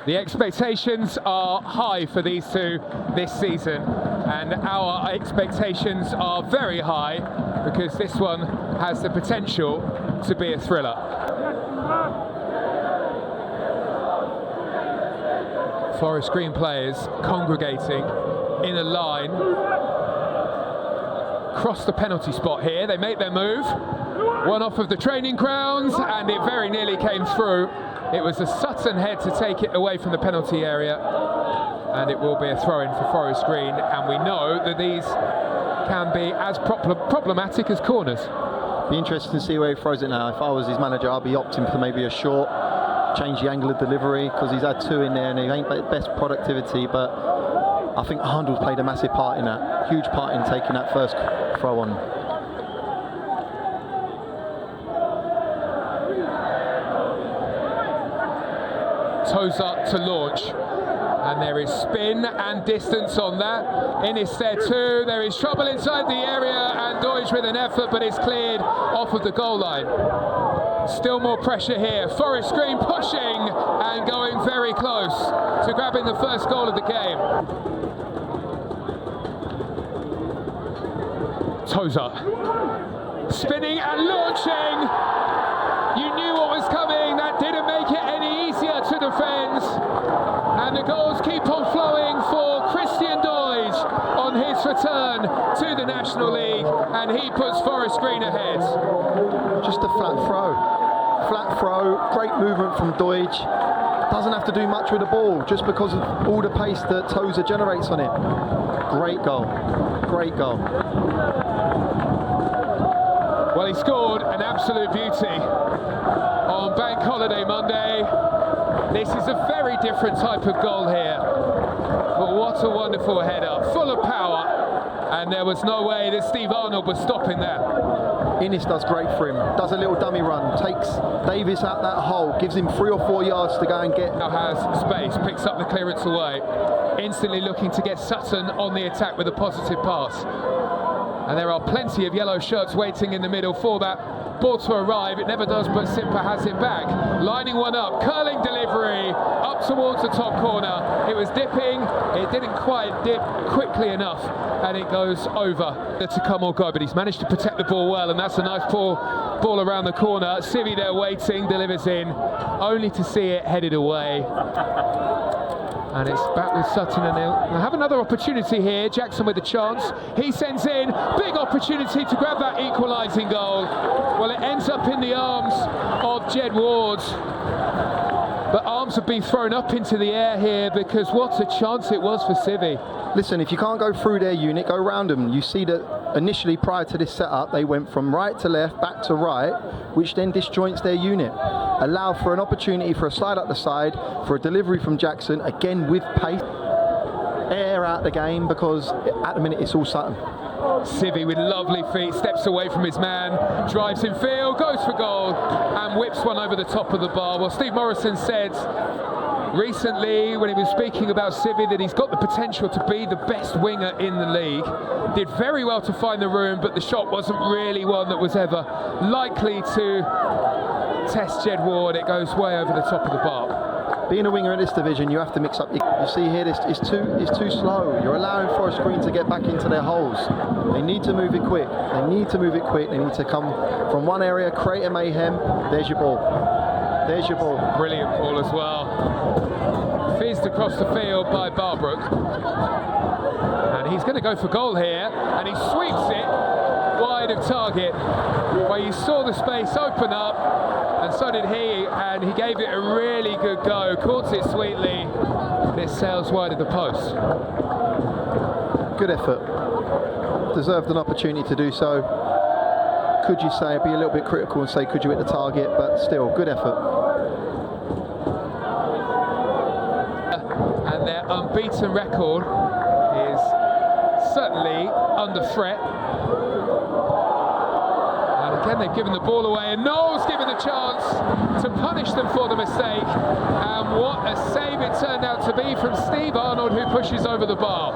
The expectations are high for these two this season, and our expectations are very high because this one has the potential to be a thriller. Forest Green players congregating in a line. Cross the penalty spot here, they make their move. One off of the training grounds, and it very nearly came through. It was a Sutton head to take it away from the penalty area, and it will be a throw-in for Forest Green, and we know that these can be as problematic as corners. Be interesting to see where he throws it now. If I was his manager, I'd be opting for maybe a short, change the angle of delivery, because he's had two in there and he ain't the best productivity, but I think Arnold played a massive part in that, huge part in taking that first throw on. Toes up to launch, and there is spin and distance on that. In is there too. There is trouble inside the area, and Doidge with an effort, but it's cleared off of the goal line. Still more pressure here. Forest Green pushing and going very close to grabbing the first goal of the game. Toes up, spinning and launching. You knew what was coming. That didn't make it any easier to defend. And the goals keep on flowing for Christian Doidge on his return to the National League, and he puts Forest Green ahead. Just a flat throw. Flat throw, great movement from Doidge. Doesn't have to do much with the ball, just because of all the pace that Tozer generates on it. Great goal. Great goal. Well, he scored an absolute beauty on Bank Holiday Monday. This is a very different type of goal here, but what a wonderful header, full of power, and there was no way that Steve Arnold was stopping that. Innes does great for him, does a little dummy run, takes Davis out that hole, gives him 3 or 4 yards to go and get. Now has space, picks up the clearance away, instantly looking to get Sutton on the attack with a positive pass. And there are plenty of yellow shirts waiting in the middle for that ball to arrive. It never does, but Simper has it back. Lining one up, curling delivery, up towards the top corner. It was dipping, it didn't quite dip quickly enough, and it goes over the Tacoma guy, but he's managed to protect the ball well, and that's a nice ball around the corner. Civi there waiting, delivers in, only to see it headed away. And it's back with Sutton, and they'll have another opportunity here. Jackson with the chance. He sends in, big opportunity to grab that equalising goal. Well, it ends up in the arms of Jed Ward. But arms have been thrown up into the air here, because what a chance it was for Civi. Listen, if you can't go through their unit, go round them. You see that initially prior to this setup, they went from right to left, back to right, which then disjoints their unit. Allow for an opportunity for a slide up the side, for a delivery from Jackson, again with pace. Air out the game, because at the minute it's all Sutton. Civi with lovely feet, steps away from his man, drives in field, goes for goal, and whips one over the top of the bar. Well, Steve Morrison said recently, when he was speaking about Civi, that he's got the potential to be the best winger in the league. Did very well to find the room, but the shot wasn't really one that was ever likely to test Jed Ward. It goes way over the top of the bar. Being a winger in this division, you have to mix up. You see here, this is too slow. You're allowing Forest Green to get back into their holes. They need to move it quick. They need to move it quick. They need to come from one area, create a mayhem. There's your ball. There's your ball. Brilliant ball as well. Fizzed across the field by Barbrook. And he's going to go for goal here. And he sweeps it wide of target, where you saw the space open up. And so did he, and he gave it a really good go, caught it sweetly, this sails wide of the post. Good effort, deserved an opportunity to do so. Could you say, be a little bit critical and say, could you hit the target, but still, good effort. And their unbeaten record is certainly under threat. Again, they've given the ball away, and Noel's given the chance to punish them for the mistake. And what a save it turned out to be from Steve Arnold, who pushes over the bar.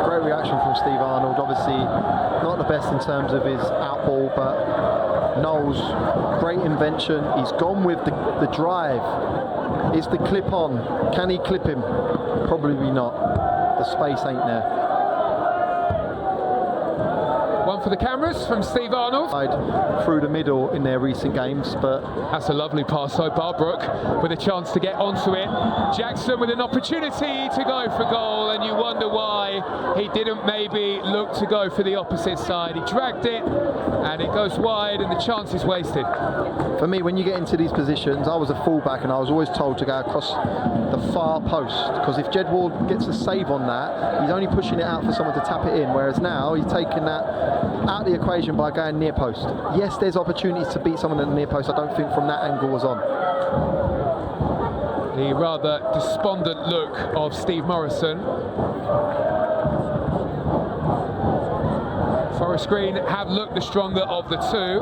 Great reaction from Steve Arnold. Obviously, not the best in terms of his outball, but Noel's great invention. He's gone with the drive. It's the clip on. Can he clip him? Probably not. The space ain't there. One for the cameras from Steve Arnold. Through the middle in their recent games, but that's a lovely pass. So Barbrook with a chance to get onto it. Jackson with an opportunity to go for goal, and you wonder why he didn't maybe look to go for the opposite side. He dragged it, and it goes wide, and the chance is wasted. For me, when you get into these positions, I was a fullback, and I was always told to go across the far post, because if Jed Ward gets a save on that, he's only pushing it out for someone to tap it in, whereas now he's taking that out of the equation by going near post. Yes, there's opportunities to beat someone at the near post. I don't think from that angle was on. The rather despondent look of Steve Morrison. Forest Green have looked the stronger of the two.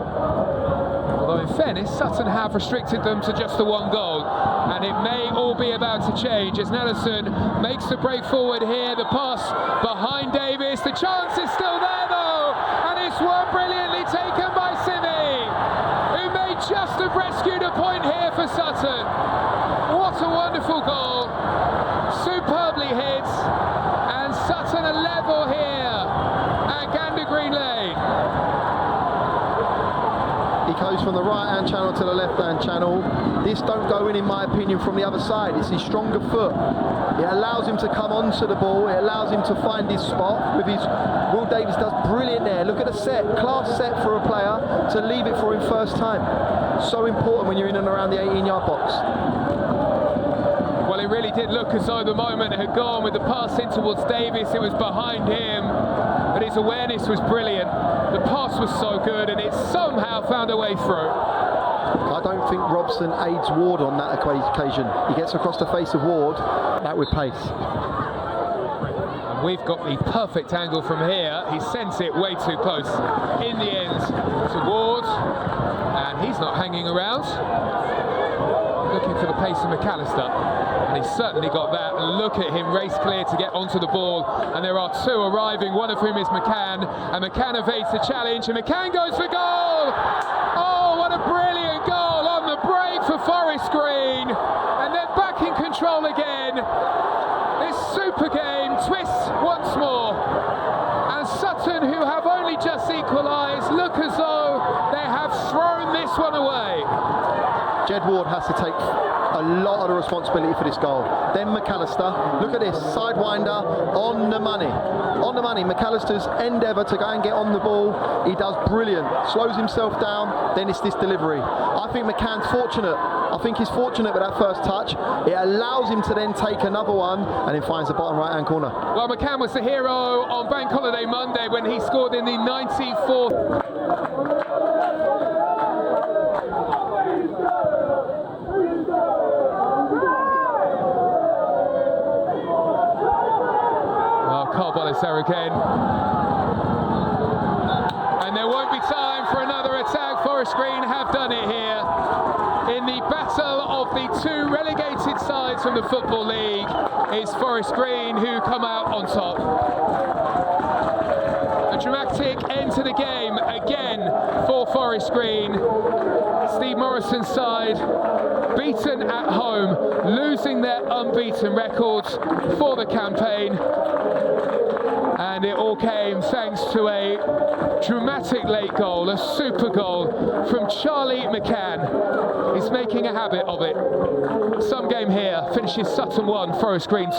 Although in fairness, Sutton have restricted them to just the one goal. And it may all be about to change as Nelson makes the break forward here. The pass behind Davis. The chance is still there though. And it's one brilliantly taken by Simi, who may just have rescued a point here for Sutton. What a wonderful goal. Superbly hit. And Sutton are level here at Gander Green Lane. He goes from the right-hand channel to the left-hand channel. This don't go in my opinion, from the other side. It's his stronger foot. It allows him to come onto the ball. It allows him to find his spot. With his Will Davies does brilliant there. Look at the set, class set for a player to leave it for him first time. So important when you're in and around the 18-yard box. Well, it really did look as though the moment had gone with the pass in towards Davis. It was behind him, but his awareness was brilliant. The pass was so good, and it somehow found a way through. I don't think Robson aids Ward on that occasion. He gets across the face of Ward, that with pace. And we've got the perfect angle from here. He sends it way too close in the end to Ward, and he's not hanging around. Looking for the pace of McAllister, and he's certainly got that. And look at him race clear to get onto the ball, and there are two arriving, one of whom is McCann, and McCann evades the challenge, and McCann goes for goal. Oh, what a brilliant goal on the break for Forest Green, and they're back in control again. This super game twists once more, and Sutton, who have only just equalised, look as though they have thrown this one away. Jed Ward has to take a lot of the responsibility for this goal. Then McAllister, look at this, sidewinder on the money. On the money, McAllister's endeavour to go and get on the ball, he does brilliant. Slows himself down, then it's this delivery. I think McCann's fortunate. I think he's fortunate with that first touch. It allows him to then take another one and then finds the bottom right-hand corner. Well, McCann was the hero on Bank Holiday Monday when he scored in the 94th. There again, and there won't be time for another attack. Forest Green have done it here in the battle of the two relegated sides from the Football League. It's Forest Green who come out on top. A dramatic end to the game again for Forest Green. Steve Morrison's side beaten at home, losing their unbeaten records for the campaign. And it all came thanks to a dramatic late goal, a super goal from Charlie McCann. He's making a habit of it. Some game here finishes Sutton 1, Forest Green 2.